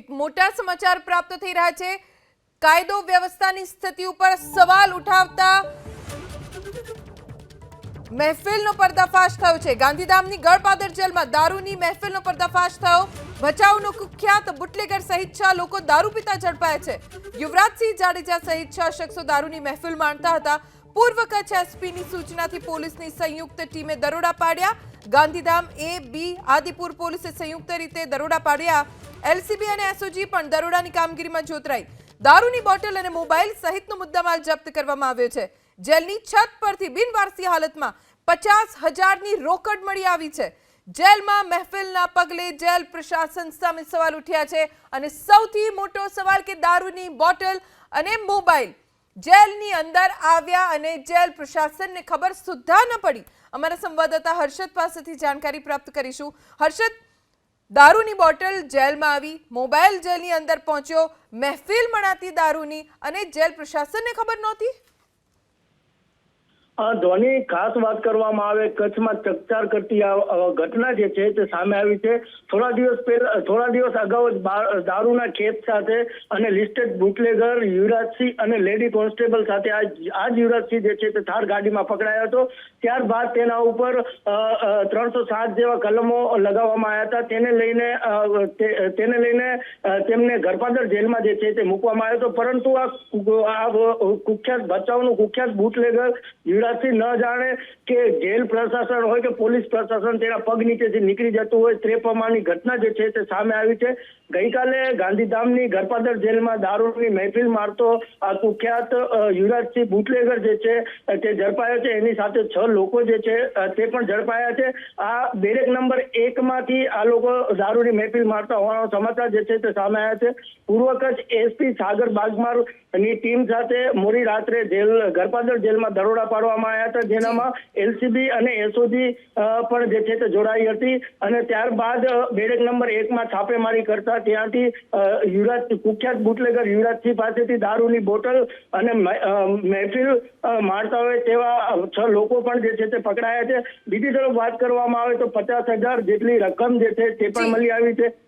મોટા સમાચાર પ્રાપ્ત થઈ રહ્યા છે। કાયદો વ્યવસ્થાની સ્થિતિ ઉપર સવાલ ઉઠાવતા મહેફિલનો પર્દાફાશ થયો છે। ગાંધીધામની ગળપાદર જેલમાં દારૂની મહેફિલનો પર્દાફાશ થયો। ભચાઉનો કુખ્યાત બુટલેગર સહિત 6 લોકો દારૂ પીતા ઝડપાયા છે। યુવરાજસિંહ જાડેજા સહિત 6 શખ્સો દારૂની મહેફિલ માણતા હતા। પૂર્વ કચ્છ એસપીની સૂચનાથી પોલીસની સંયુક્ત ટીમે દરોડા પાડ્યા। ગાંધીધામ એ બી આદિપુર પોલીસે સંયુક્ત રીતે દરોડા પાડ્યા। એલસીબી અને એસઓજી પણ દરોડાની કામગીરીમાં જોતરાઈ। દારૂની બોટલ અને મોબાઈલ સહિતનો મુદ્દામાલ જપ્ત કરવામાં આવ્યો છે। જેલની છત પરથી બિનવારસી હાલતમાં 50,000ની રોકડ મળી આવી છે। જેલમાં મહેફિલના પગલે જેલ પ્રશાસન સામે સવાલ ઉઠ્યા છે અને સૌથી મોટો સવાલ કે દારૂની બોટલ અને મોબાઈલ જેલની અંદર આવ્યા અને જેલ પ્રશાસનને ખબર સુદ્ધા ન પડી। અમારા સંવાદદાતા હર્ષદ પાસેથી જાણકારી પ્રાપ્ત કરીશું। હર્ષદ, દારૂની બોટલ જેલમાં આવી, મોબાઈલ જેલની અંદર પહોંચ્યો, મહેફિલ મણાતી દારૂની અને જેલ પ્રશાસનને ખબર નહોતી। ધોની ખાસ વાત કરવામાં આવે કચ્છમાં ચકચાર કરતી ઘટના જે છે તે સામે આવી છે। થોડા દિવસ અગાઉ જ દારૂના ખેપ સાથે અને લિસ્ટેડ બુટલેગર યુવરાજસિંહ અને લેડી કોન્સ્ટેબલ સાથે આ જ યુવરાજસિંહ જે છે તે થાર ગાડીમાં પકડાયો હતો। ત્યારબાદ તેના ઉપર 307 જેવા કલમો લગાવવામાં આવ્યા હતા। તેને લઈને તેમને ગળપાદર જેલમાં જે છે તે મૂકવામાં આવ્યો હતો। પરંતુ આ કુખ્યાત ભચાઉનું કુખ્યાત બુટલેગર યુવરાજસિંહ ન જાણે કે જેલ પ્રશાસન હોય કે પોલીસ પ્રશાસન તેના પગ નીચેથી નીકળી જતું હોય તે પ્રમાણની ઘટના જે છે તે સામે આવી છે। ગઈકાલે ગાંધીધામની ગળપાદર જેલમાં દારૂની મહેફિલ મારતો આ કુખ્યાત યુવરાજસિંહ બુટલેગર જે છે તે ઝડપાયો છે। એની સાથે 6 લોકો જે છે તે પણ ઝડપાયા છે। આ બેરેક નંબર 1 માંથી આ લોકો દારૂની મહેફિલ મારતા હોવાનો સમાચાર જે છે તે સામે આવ્યા છે। પૂર્વ કચ્છ એસપી સાગર બાગમારની ટીમ સાથે મોડી રાત્રે ગળપાદર જેલમાં દરોડા પાડવામાં આવ્યા હતા, જેનામાં એલસીબી અને એસઓજી પણ જે છે તે જોડાઈ હતી અને ત્યારબાદ બેરેક નંબર 1માં છાપેમારી કરતા ત્યાંથી કુખ્યાત બુટલેગર યુવરાજસિંહ પાસેથી દારૂની બોટલ અને મહેફિલ મારતા હોય તેવા 6 લોકો પણ જે છે તે પકડાયા છે। બીજી તરફ વાત કરવામાં આવે તો 50,000 જેટલી રકમ જે છે તે પણ મળી આવી છે।